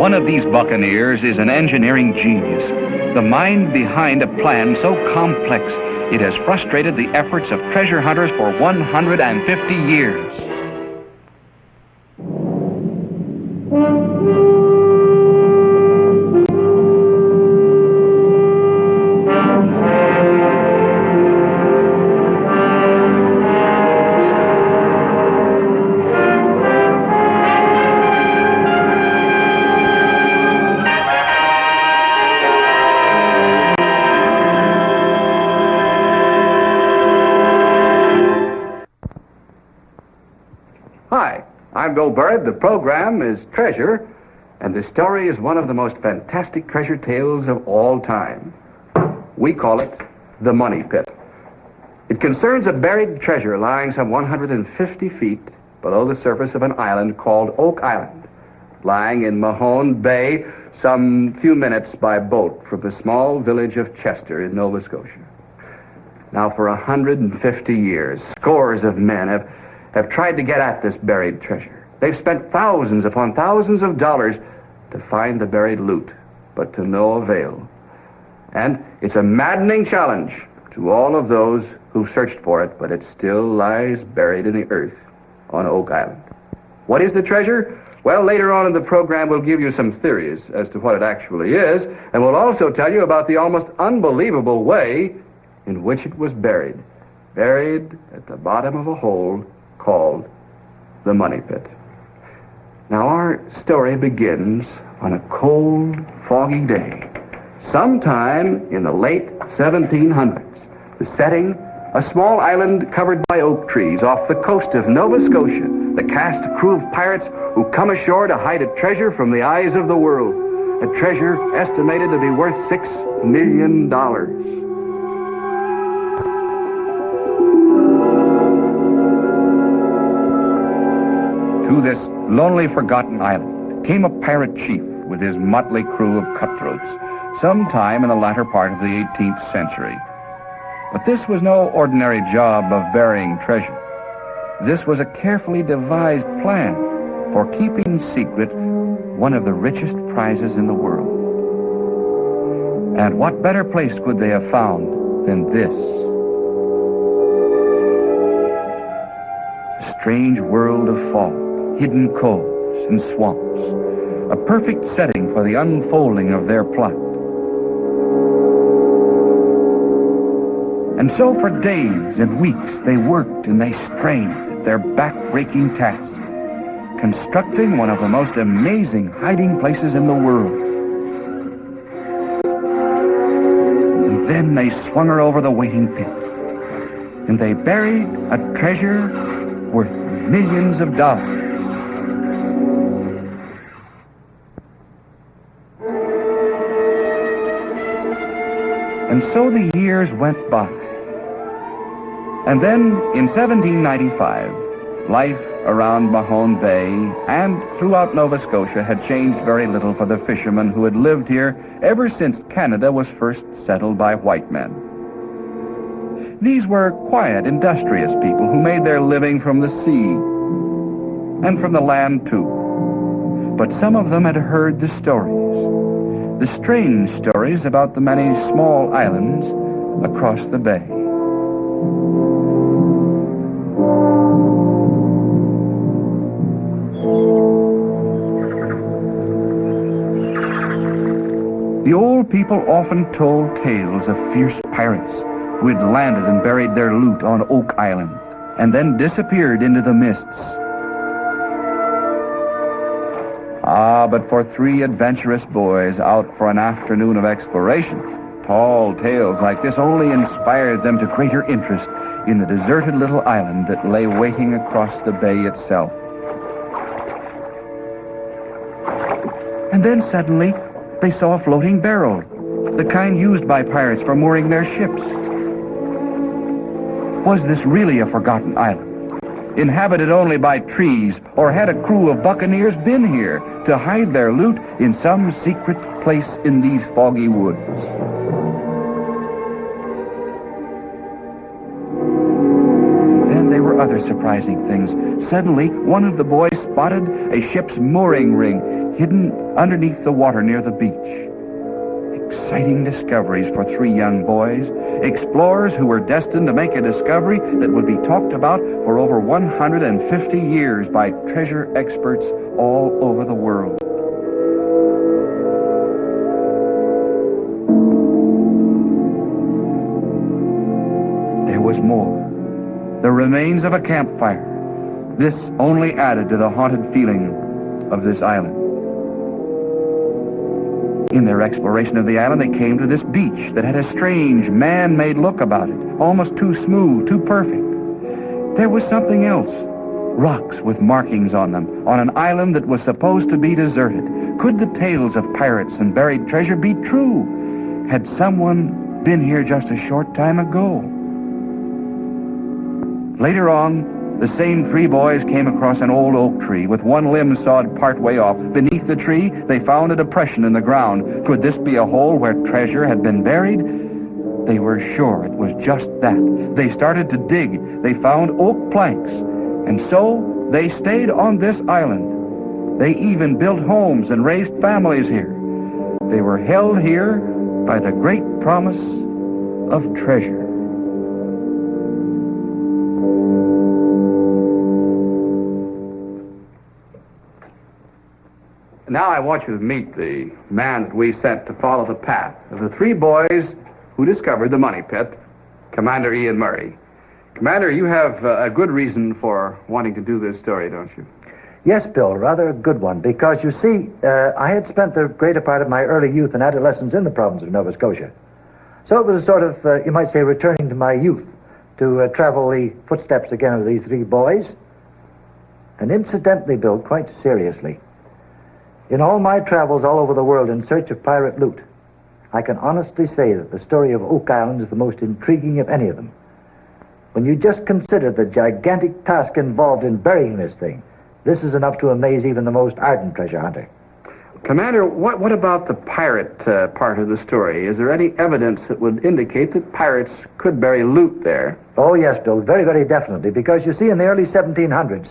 One of these buccaneers is an engineering genius, the mind behind a plan so complex it has frustrated the efforts of treasure hunters for 150 years. Hi, I'm Bill Burrud. The program is Treasure, and the story is one of the most fantastic treasure tales of all time. We call it The Money Pit. It concerns a buried treasure lying some 150 feet below the surface of an island called Oak Island, lying in Mahone Bay, some few minutes by boat from the small village of Chester in Nova Scotia. Now, for 150 years, scores of men have tried to get at this buried treasure. They've spent thousands upon thousands of dollars to find the buried loot, but to no avail. And it's a maddening challenge to all of those who've searched for it, but it still lies buried in the earth on Oak Island. What is the treasure? Well, later on in the program, we'll give you some theories as to what it actually is, and we'll also tell you about the almost unbelievable way in which it was buried at the bottom of a hole called the Money Pit. Now, our story begins on a cold, foggy day, sometime in the late 1700s. The setting, a small island covered by oak trees off the coast of Nova Scotia. The cast crew of pirates who come ashore to hide a treasure from the eyes of the world, a treasure estimated to be worth $6 million. To this lonely, forgotten island came a pirate chief with his motley crew of cutthroats sometime in the latter part of the 18th century. But this was no ordinary job of burying treasure. This was a carefully devised plan for keeping secret one of the richest prizes in the world. And what better place could they have found than this? A strange world of fog, hidden coves and swamps, a perfect setting for the unfolding of their plot. And so for days and weeks they worked and they strained at their back-breaking task, constructing one of the most amazing hiding places in the world. And then they swung her over the waiting pit, and they buried a treasure worth millions of dollars. And so the years went by. And then, in 1795, life around Mahone Bay and throughout Nova Scotia had changed very little for the fishermen who had lived here ever since Canada was first settled by white men. These were quiet, industrious people who made their living from the sea and from the land, too. But some of them had heard the stories, the strange stories about the many small islands across the bay. The old people often told tales of fierce pirates who had landed and buried their loot on Oak Island and then disappeared into the mists. Ah, but for three adventurous boys out for an afternoon of exploration, tall tales like this only inspired them to greater interest in the deserted little island that lay waiting across the bay itself. And then suddenly, they saw a floating barrel, the kind used by pirates for mooring their ships. Was this really a forgotten island, inhabited only by trees, or had a crew of buccaneers been here to hide their loot in some secret place in these foggy woods? Then there were other surprising things. Suddenly, one of the boys spotted a ship's mooring ring hidden underneath the water near the beach. Exciting discoveries for three young boys, explorers who were destined to make a discovery that would be talked about for over 150 years by treasure experts all over the world. There was more. The remains of a campfire. This only added to the haunted feeling of this island. In their exploration of the island, they came to this beach that had a strange, man-made look about it, almost too smooth, too perfect. There was something else. Rocks with markings on them, on an island that was supposed to be deserted. Could the tales of pirates and buried treasure be true? Had someone been here just a short time ago? Later on, the same three boys came across an old oak tree with one limb sawed part way off. Beneath the tree, they found a depression in the ground. Could this be a hole where treasure had been buried? They were sure it was just that. They started to dig. They found oak planks. And so they stayed on this island. They even built homes and raised families here. They were held here by the great promise of treasure. Now I want you to meet the man that we sent to follow the path of the three boys who discovered the money pit, Commander Ian Murray. Commander, you have a good reason for wanting to do this story, don't you? Yes, Bill, rather a good one, because you see, I had spent the greater part of my early youth and adolescence in the province of Nova Scotia. So it was a sort of, you might say, returning to my youth to travel the footsteps again of these three boys. And incidentally, Bill, quite seriously, in all my travels all over the world in search of pirate loot, I can honestly say that the story of Oak Island is the most intriguing of any of them. When you just consider the gigantic task involved in burying this thing, this is enough to amaze even the most ardent treasure hunter. Commander, what about the pirate part of the story? Is there any evidence that would indicate that pirates could bury loot there? Oh, yes, Bill, very, very definitely, because you see, in the early 1700s,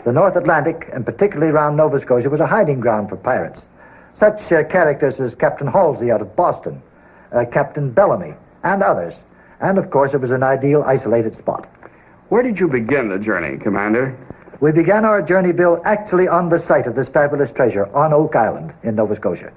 the North Atlantic, and particularly around Nova Scotia, was a hiding ground for pirates. Such characters as Captain Halsey out of Boston, Captain Bellamy, and others. And, of course, it was an ideal isolated spot. Where did you begin the journey, Commander? We began our journey, Bill, actually on the site of this fabulous treasure on Oak Island in Nova Scotia.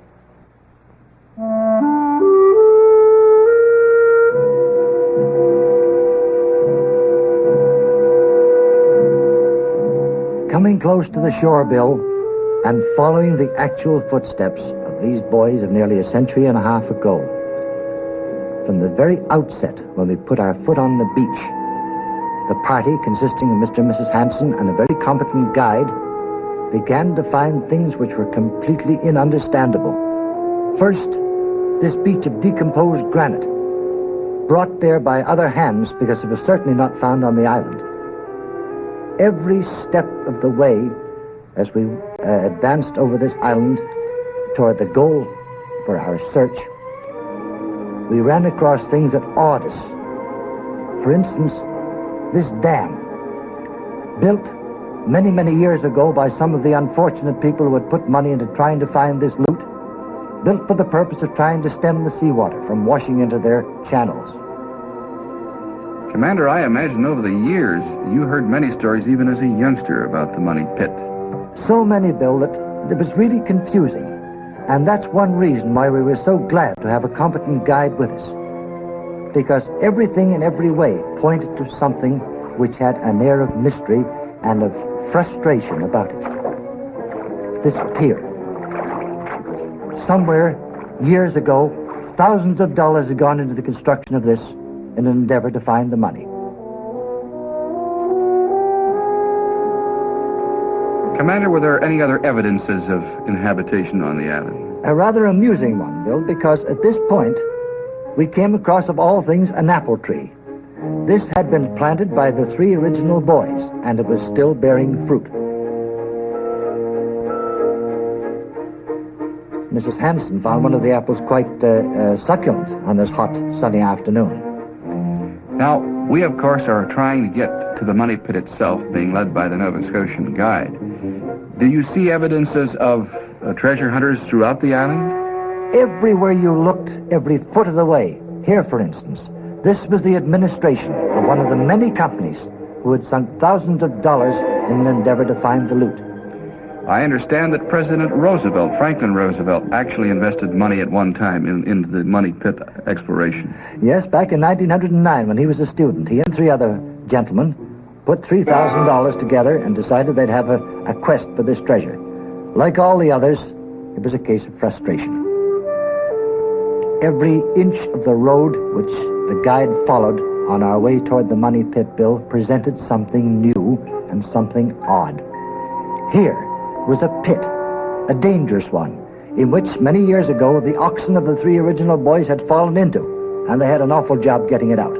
Coming close to the shore, Bill, and following the actual footsteps of these boys of nearly a century and a half ago, from the very outset when we put our foot on the beach, the party, consisting of Mr. and Mrs. Hanson and a very competent guide, began to find things which were completely ununderstandable. First, this beach of decomposed granite, brought there by other hands because it was certainly not found on the island. Every step of the way, as we advanced over this island toward the goal for our search, we ran across things that awed us. For instance, this dam, built many, many years ago by some of the unfortunate people who had put money into trying to find this loot, built for the purpose of trying to stem the seawater from washing into their channels. Commander, I imagine over the years you heard many stories even as a youngster about the money pit. So many, Bill, that it was really confusing. And that's one reason why we were so glad to have a competent guide with us. Because everything in every way pointed to something which had an air of mystery and of frustration about it. This pier. Somewhere, years ago, thousands of dollars had gone into the construction of this in an endeavor to find the money. Commander, were there any other evidences of inhabitation on the island? A rather amusing one, Bill, because at this point, we came across, of all things, an apple tree. This had been planted by the three original boys, and it was still bearing fruit. Mrs. Hanson found one of the apples quite succulent on this hot, sunny afternoon. Now, we, of course, are trying to get to the money pit itself, being led by the Nova Scotian guide. Do you see evidences of treasure hunters throughout the island? Everywhere you looked, every foot of the way. Here, for instance, this was the administration of one of the many companies who had sunk thousands of dollars in an endeavor to find the loot. I understand that President Roosevelt, Franklin Roosevelt, actually invested money at one time into the money pit exploration. Yes, back in 1909 when he was a student, he and three other gentlemen put $3,000 together and decided they'd have a quest for this treasure. Like all the others, it was a case of frustration. Every inch of the road which the guide followed on our way toward the money pit, Bill, presented something new and something odd. Here was a pit, a dangerous one, in which many years ago the oxen of the three original boys had fallen into, and they had an awful job getting it out.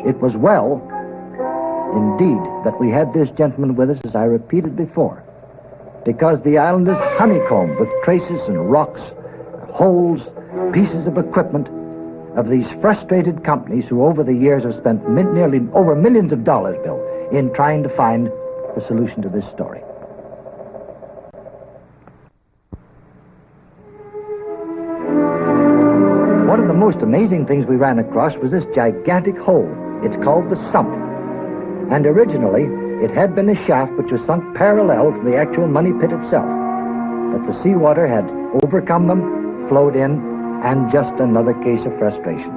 It was well, indeed, that we had this gentleman with us, as I repeated before, because the island is honeycombed with traces and rocks, holes, pieces of equipment of these frustrated companies who over the years have spent nearly over millions of dollars, Bill, in trying to find the solution to this story. One of the most amazing things we ran across was this gigantic hole. It's called the Sump. And originally, it had been a shaft which was sunk parallel to the actual money pit itself. But the seawater had overcome them, flowed in, and just another case of frustration.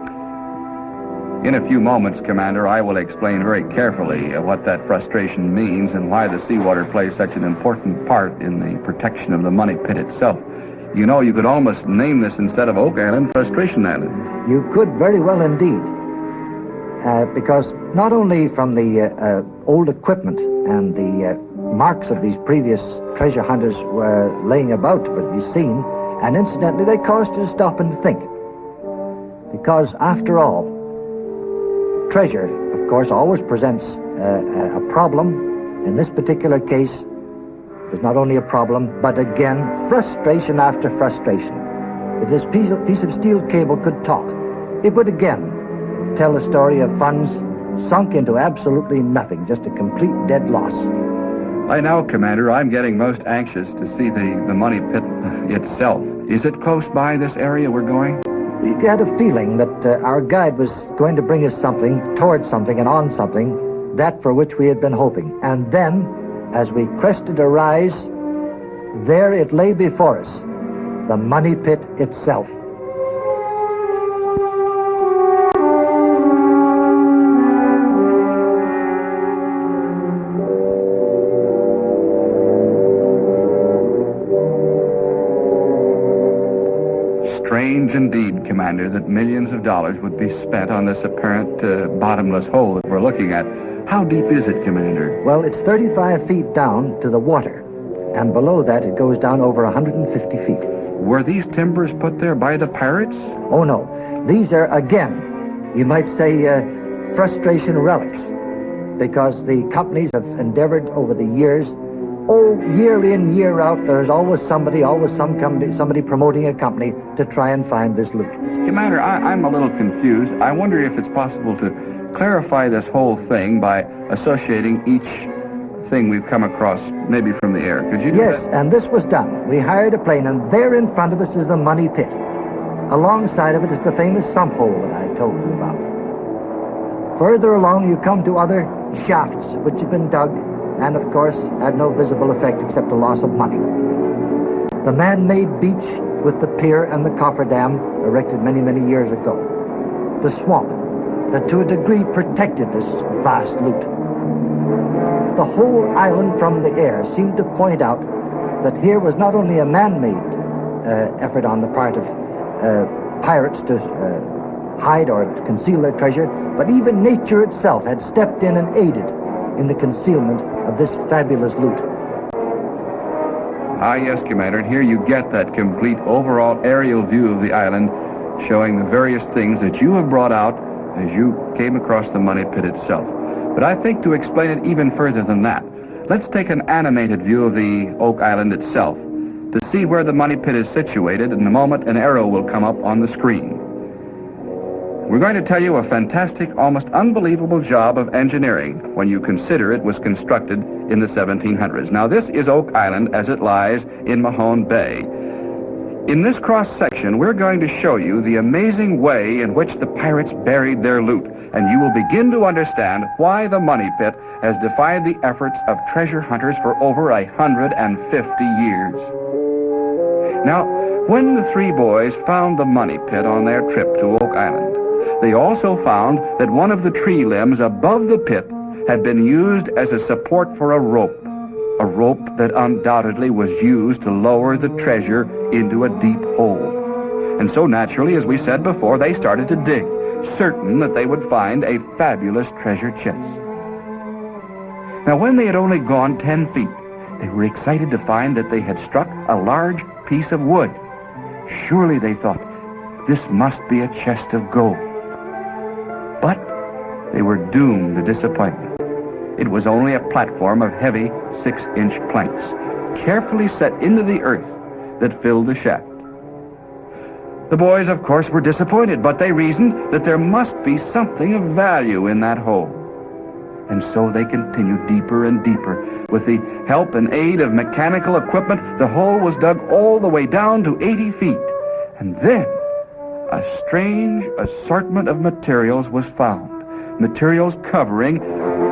In a few moments, Commander, I will explain very carefully what that frustration means and why the seawater plays such an important part in the protection of the money pit itself. You know, you could almost name this, instead of Oak Island, Frustration Island. You could very well indeed. Because not only from the old equipment and the marks of these previous treasure hunters were laying about to be seen, and incidentally they caused you to stop and think. Because after all, treasure, of course, always presents a problem. In this particular case, there's not only a problem, but again, frustration after frustration. If this piece of steel cable could talk, it would again tell the story of funds sunk into absolutely nothing, just a complete dead loss. By now, Commander, I'm getting most anxious to see the money pit itself. Is it close by this area we're going? We had a feeling that our guide was going to bring us something, towards something, and on something, that for which we had been hoping. And then, as we crested a rise, there it lay before us, the money pit itself. Strange indeed, Commander, that millions of dollars would be spent on this apparent bottomless hole that we're looking at. How deep is it, Commander? Well, it's 35 feet down to the water, and below that it goes down over 150 feet. Were these timbers put there by the pirates? Oh, no. These are, again, you might say, frustration relics, because the companies have endeavored over the years, year in, year out, there's always somebody, always some company, somebody promoting a company to try and find this loot. Commander, I'm a little confused. I wonder if it's possible to clarify this whole thing by associating each thing we've come across, maybe from the air. Could you do Yes, that? and this was done. We hired a plane, and there in front of us is the money pit. Alongside of it is the famous sump hole that I told you about. Further along, you come to other shafts which have been dug, and of course had no visible effect except a loss of money. The man-made beach with the pier and the cofferdam erected many, many years ago. The swamp that to a degree protected this vast loot. The whole island from the air seemed to point out that here was not only a man-made effort on the part of pirates to hide or to conceal their treasure, but even nature itself had stepped in and aided in the concealment of this fabulous loot. Ah, yes, Commander, and here you get that complete overall aerial view of the island, showing the various things that you have brought out as you came across the money pit itself. But I think to explain it even further than that, let's take an animated view of the Oak Island itself to see where the money pit is situated. In a moment, an arrow will come up on the screen. We're going to tell you a fantastic, almost unbelievable job of engineering when you consider it was constructed in the 1700s. Now, this is Oak Island as it lies in Mahone Bay. In this cross-section, we're going to show you the amazing way in which the pirates buried their loot, and you will begin to understand why the Money Pit has defied the efforts of treasure hunters for over 150 years. Now, when the three boys found the Money Pit on their trip to Oak Island, they also found that one of the tree limbs above the pit had been used as a support for a rope that undoubtedly was used to lower the treasure into a deep hole. And so naturally, as we said before, they started to dig, certain that they would find a fabulous treasure chest. Now, when they had only gone 10 feet, they were excited to find that they had struck a large piece of wood. Surely, they thought, this must be a chest of gold. But they were doomed to disappointment. It was only a platform of heavy 6-inch planks, carefully set into the earth, that filled the shaft. The boys, of course, were disappointed, but they reasoned that there must be something of value in that hole. And so they continued deeper and deeper. With the help and aid of mechanical equipment, the hole was dug all the way down to 80 feet. And then a strange assortment of materials was found. Materials covering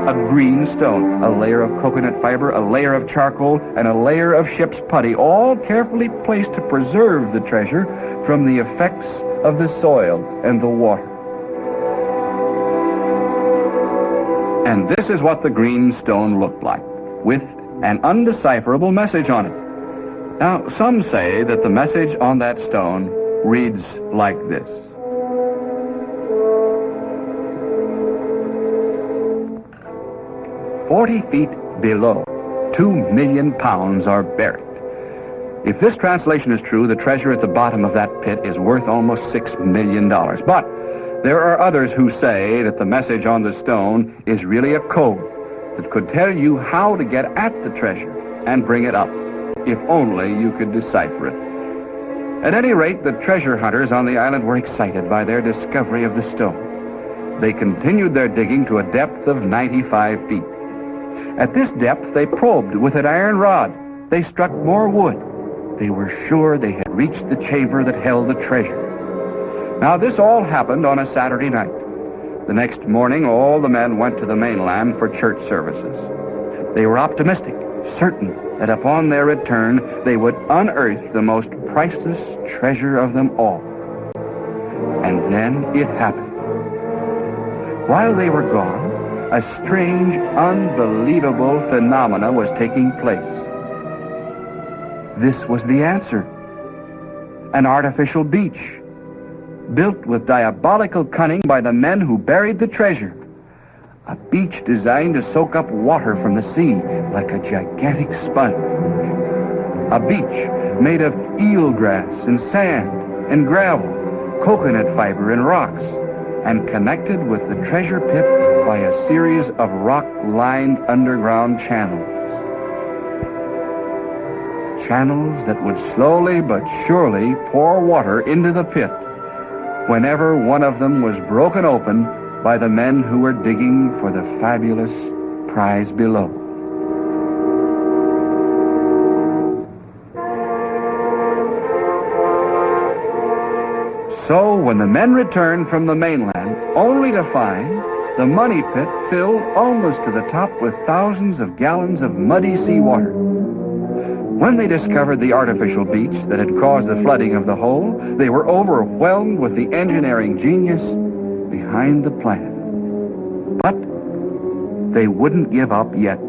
a green stone, a layer of coconut fiber, a layer of charcoal, and a layer of ship's putty, all carefully placed to preserve the treasure from the effects of the soil and the water. And this is what the green stone looked like, with an undecipherable message on it. Now, some say that the message on that stone reads like this. "40 feet below, 2 million pounds are buried." If this translation is true, the treasure at the bottom of that pit is worth almost $6 million. But there are others who say that the message on the stone is really a code that could tell you how to get at the treasure and bring it up, if only you could decipher it. At any rate, the treasure hunters on the island were excited by their discovery of the stone. They continued their digging to a depth of 95 feet. At this depth, they probed with an iron rod. They struck more wood. They were sure they had reached the chamber that held the treasure. Now, this all happened on a Saturday night. The next morning, all the men went to the mainland for church services. They were optimistic, certain that upon their return, they would unearth the most priceless treasure of them all. And then it happened. While they were gone, a strange, unbelievable phenomena was taking place. This was the answer. An artificial beach, built with diabolical cunning by the men who buried the treasure. A beach designed to soak up water from the sea like a gigantic sponge. A beach made of eelgrass and sand and gravel, coconut fiber and rocks, and connected with the treasure pit by a series of rock-lined underground channels. Channels that would slowly but surely pour water into the pit whenever one of them was broken open by the men who were digging for the fabulous prize below. So when the men returned from the mainland, only to find the money pit filled almost to the top with thousands of gallons of muddy seawater. When they discovered the artificial beach that had caused the flooding of the hole, they were overwhelmed with the engineering genius behind the plan. But they wouldn't give up yet.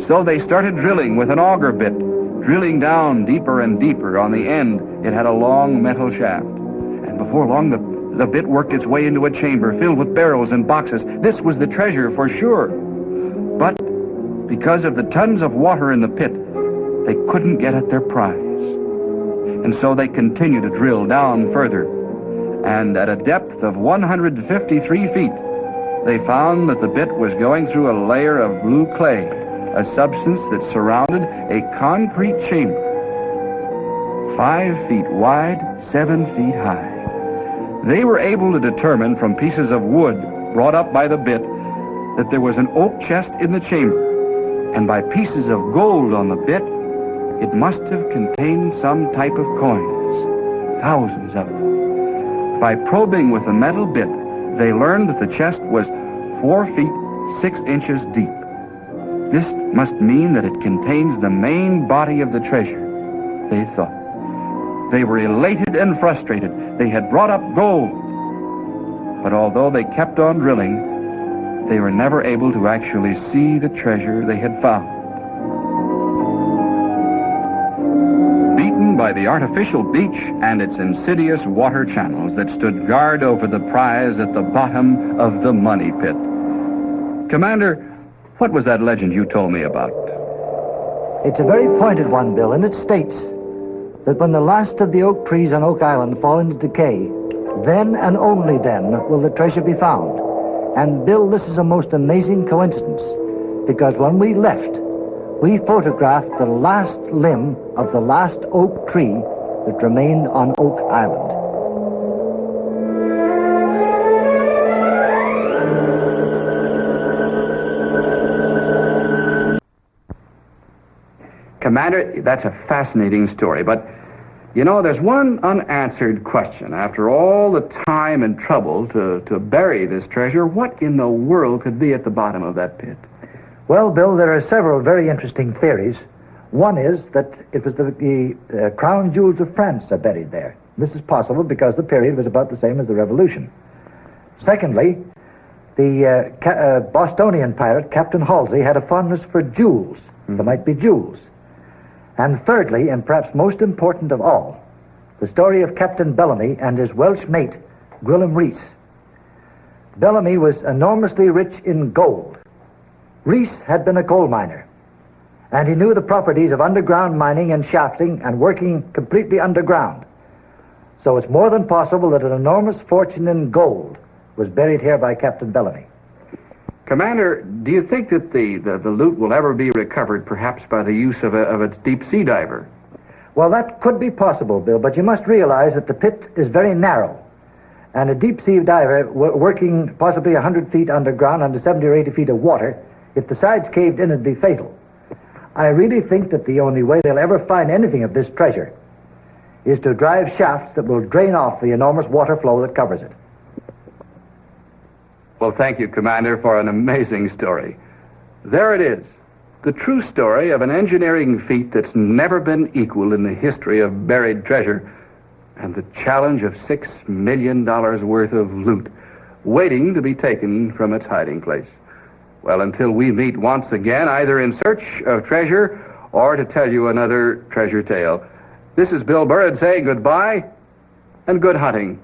So they started drilling with an auger bit, drilling down deeper and deeper. On the end, it had a long metal shaft. And before long, the bit worked its way into a chamber filled with barrels and boxes. This was the treasure for sure. But because of the tons of water in the pit, they couldn't get at their prize. And so they continued to drill down further. And at a depth of 153 feet, they found that the bit was going through a layer of blue clay, a substance that surrounded a concrete chamber, 5 feet wide, 7 feet high. They were able to determine from pieces of wood brought up by the bit that there was an oak chest in the chamber, and by pieces of gold on the bit, it must have contained some type of coins, thousands of them. By probing with the metal bit, they learned that the chest was 4 feet 6 inches deep. This must mean that it contains the main body of the treasure, they thought. They were elated and frustrated. They had brought up gold. But although they kept on drilling, they were never able to actually see the treasure they had found. Beaten by the artificial beach and its insidious water channels that stood guard over the prize at the bottom of the money pit. Commander, what was that legend you told me about? It's a very pointed one, Bill, and it states that when the last of the oak trees on Oak Island fall into decay, then and only then will the treasure be found. And Bill, this is a most amazing coincidence, because when we left, we photographed the last limb of the last oak tree that remained on Oak Island. Commander, that's a fascinating story, but, you know, there's one unanswered question. After all the time and trouble to bury this treasure, what in the world could be at the bottom of that pit? Well, Bill, there are several very interesting theories. One is that it was the crown jewels of France are buried there. This is possible because the period was about the same as the Revolution. Secondly, the Bostonian pirate, Captain Halsey, had a fondness for jewels. There might be jewels. And thirdly, and perhaps most important of all, the story of Captain Bellamy and his Welsh mate, Gwilym Rhys. Bellamy was enormously rich in gold. Rhys had been a coal miner, and he knew the properties of underground mining and shafting and working completely underground. So it's more than possible that an enormous fortune in gold was buried here by Captain Bellamy. Commander, do you think that the loot will ever be recovered, perhaps by the use of a deep sea diver? Well, that could be possible, Bill, but you must realize that the pit is very narrow, and a deep sea diver working possibly 100 feet underground under 70 or 80 feet of water, if the sides caved in, it'd be fatal. I really think that the only way they'll ever find anything of this treasure is to drive shafts that will drain off the enormous water flow that covers it. Well, thank you, Commander, for an amazing story. There it is, the true story of an engineering feat that's never been equaled in the history of buried treasure, and the challenge of $6 million worth of loot waiting to be taken from its hiding place. Well, until we meet once again, either in search of treasure or to tell you another treasure tale, this is Bill Burrud saying goodbye and good hunting.